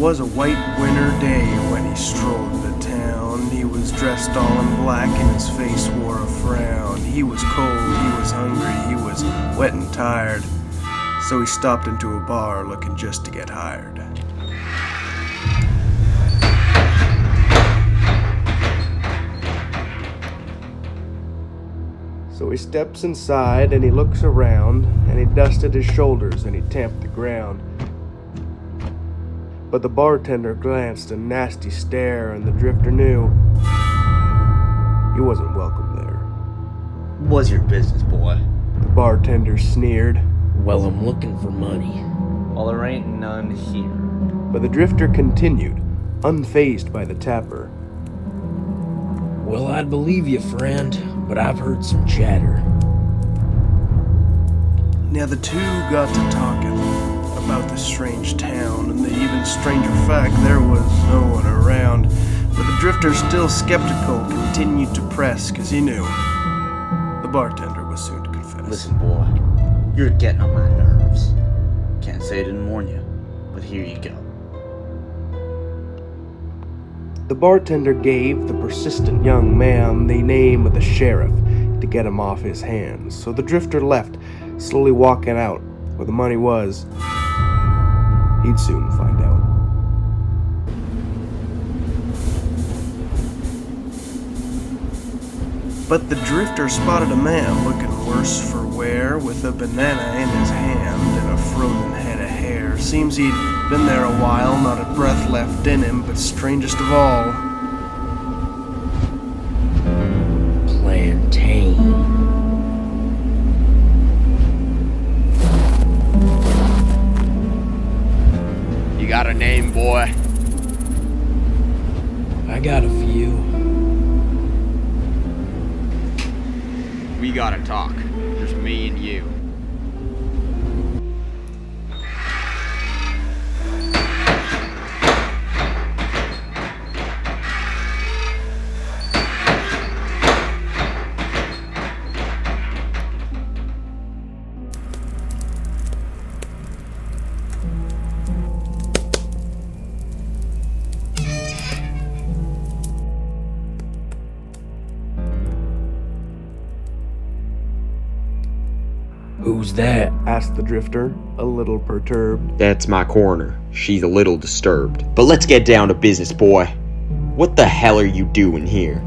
was a white winter day when he strolled into town. He was dressed all in black and his face wore a frown. He was cold, he was hungry, he was wet and tired. So he stopped into a bar looking just to get hired. So he steps inside and he looks around and he dusted his shoulders and he tamped the ground. But the bartender glanced a nasty stare and the drifter knew he wasn't welcome there. What's your business, boy? The bartender sneered. Well, I'm looking for money. Well, there ain't none here. But the drifter continued, unfazed by the tapper. Well, I'd believe you, friend, but I've heard some chatter. Now the two got to talking about this strange town, and the even stranger fact there was no one around. But the drifter, still skeptical, continued to press, cause he knew the bartender was soon to confess. Listen, boy, you're getting on my nerves. Can't say I didn't warn you, but here you go. The bartender gave the persistent young man the name of the sheriff to get him off his hands. So the drifter left, slowly walking out where the money was. He'd soon find out. But the drifter spotted a man looking worse for wear, with a banana in his hand and a frozen head of hair. Seems he'd been there a while, not a breath left in him, but strangest of all, Plantain. You got a name, boy? I got a few. We gotta talk. Just me and you. Who's that? asked the drifter, a little perturbed. That's my coroner. She's a little disturbed. But let's get down to business, boy. What the hell are you doing here?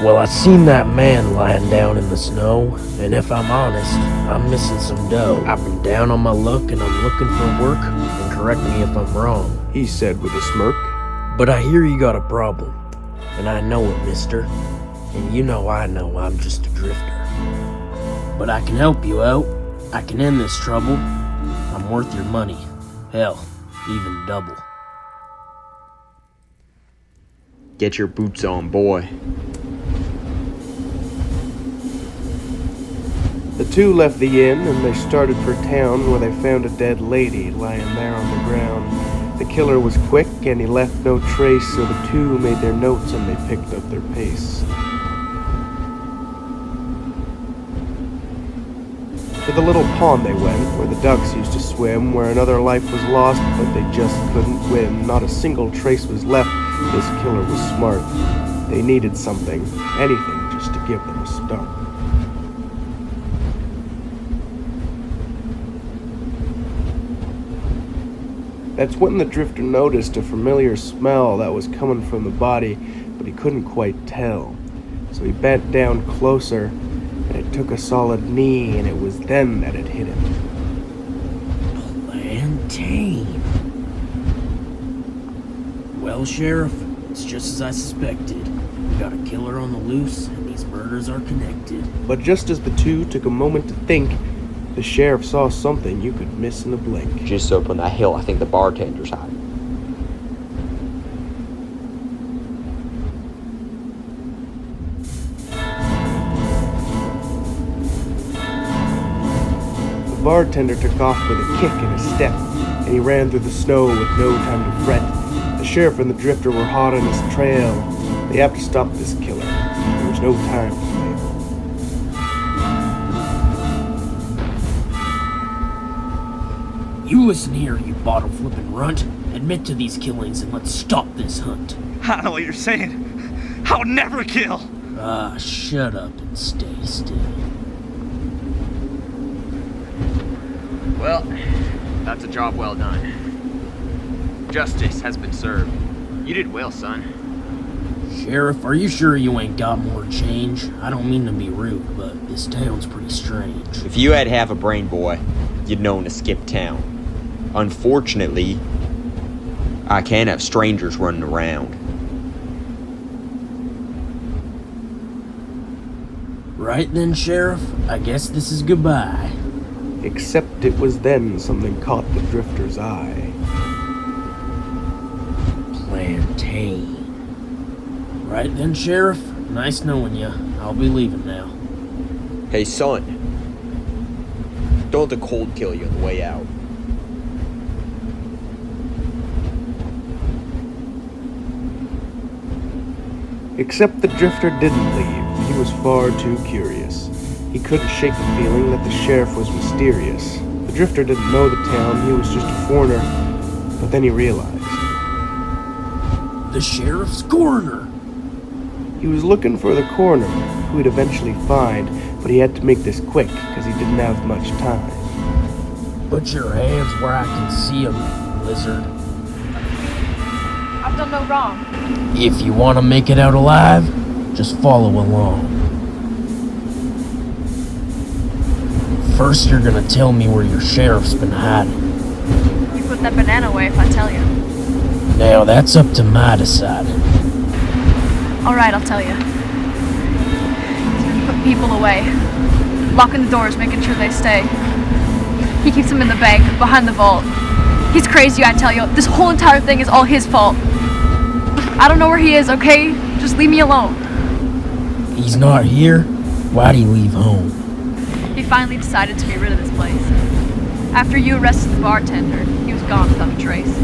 Well, I seen that man lying down in the snow, and if I'm honest, I'm missing some dough. I've been down on my luck and I'm looking for work, and correct me if I'm wrong, He said with a smirk. but I hear you got a problem, and I know it, mister, and you know I'm just a drifter. But I can help you out. I can end this trouble. I'm worth your money. Hell, even double. Get your boots on, boy. The two left the inn and they started for town, where they found a dead lady lying there on the ground. The killer was quick and he left no trace, so the two made their notes and they picked up their pace. To the little pond they went, where the ducks used to swim, where another life was lost, but they just couldn't win. Not a single trace was left. This killer was smart. They needed something, anything, just to give them a start. That's when the drifter noticed a familiar smell that was coming from the body, but he couldn't quite tell. So he bent down closer, and it took a solid knee, and it was then that it hit him. Plantain. Well, Sheriff, it's just as I suspected. We got a killer on the loose, and these murders are connected. But just as the two took a moment to think, the sheriff saw something you could miss in a blink. Just up on that hill, I think the bartender's hiding. The bartender took off with a kick and a step, and he ran through the snow with no time to fret. The sheriff and the drifter were hot on his trail. They have to stop this killer. There was no time to fail. You listen here, you bottle-flipping runt. Admit to these killings and let's stop this hunt. I don't know what you're saying. I'll never kill. Ah, shut up and stay still. Well, that's a job well done. Justice has been served. You did well, son. Sheriff, are you sure you ain't got more change? I don't mean to be rude, but this town's pretty strange. If you had half a brain, boy, you'd known to skip town. Unfortunately, I can't have strangers running around. Right then, Sheriff, I guess this is goodbye. Except it was then something caught the drifter's eye. Plantain. Right then, Sheriff, nice knowing you. I'll be leaving now. Hey, son. Don't let the cold kill you on the way out. Except the drifter didn't leave. He was far too curious. He couldn't shake the feeling that the sheriff was mysterious. The drifter didn't know the town, he was just a foreigner. But then he realized. The sheriff's coroner! He was looking for the coroner, who he'd eventually find, but he had to make this quick, because he didn't have much time. Put your hands where I can see 'em, lizard. I've done no wrong. If you want to make it out alive, just follow along. First, you're gonna tell me where your sheriff's been hiding. You put that banana away if I tell you. Now, that's up to my deciding. Alright, I'll tell you. He's been putting people away. Locking the doors, making sure they stay. He keeps them in the bank, behind the vault. He's crazy, I tell you. This whole entire thing is all his fault. I don't know where he is, okay? Just leave me alone. He's not here? Why'd he leave home? He finally decided to get rid of this place. After you arrested the bartender, he was gone without a trace.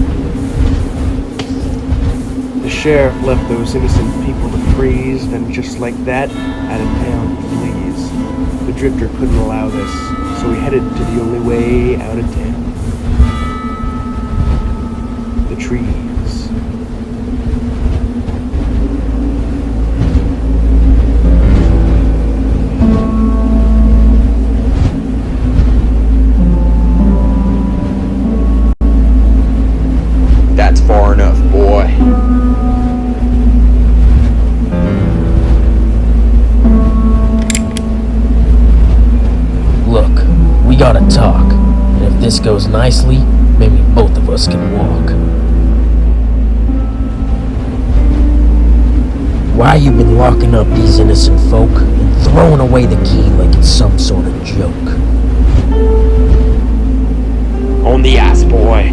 The sheriff left those innocent people to freeze, and just like that, out of town he flees. The drifter couldn't allow this, so he headed to the only way out of town. The trees. That's far enough, boy. Look, we gotta talk. And if this goes nicely, maybe both of us can walk. Why you been locking up these innocent folk and throwing away the key like it's some sort of joke? On the ice, boy.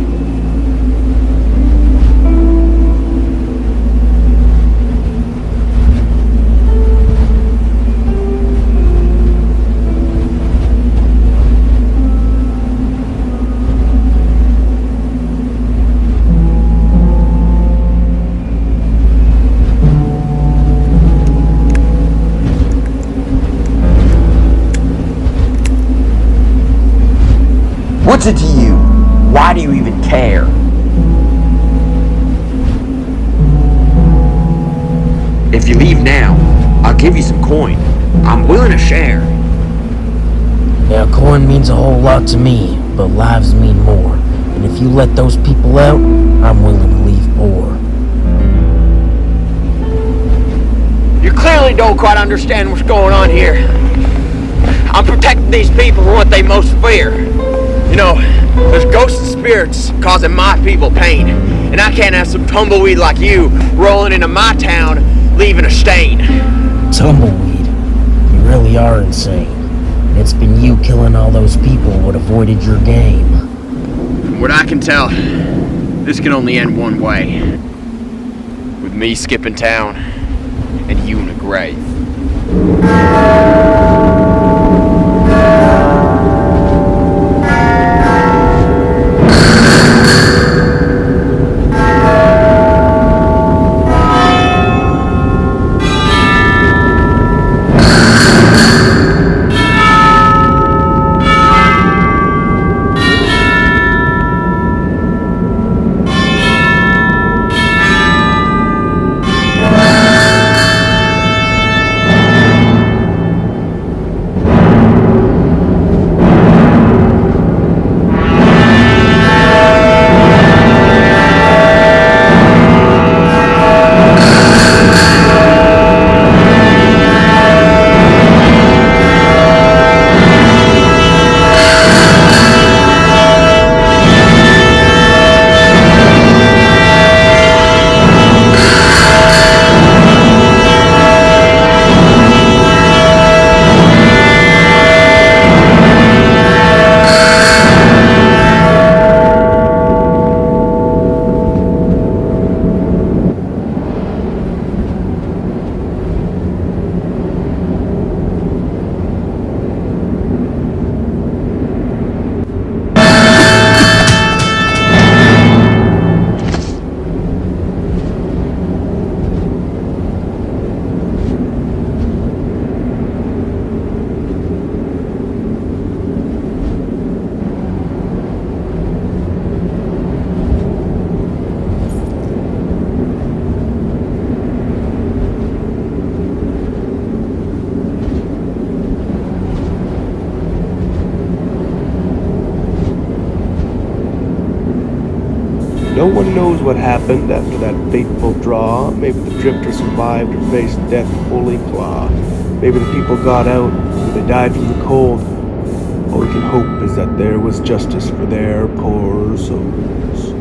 What's it to you? Why do you even care? If you leave now, I'll give you some coin. I'm willing to share. Now, coin means a whole lot to me, but lives mean more. And if you let those people out, I'm willing to leave poor. You clearly don't quite understand what's going on here. I'm protecting these people from what they most fear. You know, there's ghosts and spirits causing my people pain, and I can't have some tumbleweed like you rolling into my town, leaving a stain. Tumbleweed, you really are insane. And it's been you killing all those people what avoided your game. From what I can tell, this can only end one way. With me skipping town, and you in a grave. No one knows what happened after that fateful draw. Maybe the drifter survived or faced death fully claw. Maybe the people got out, or they died from the cold. All we can hope is that there was justice for their poor souls.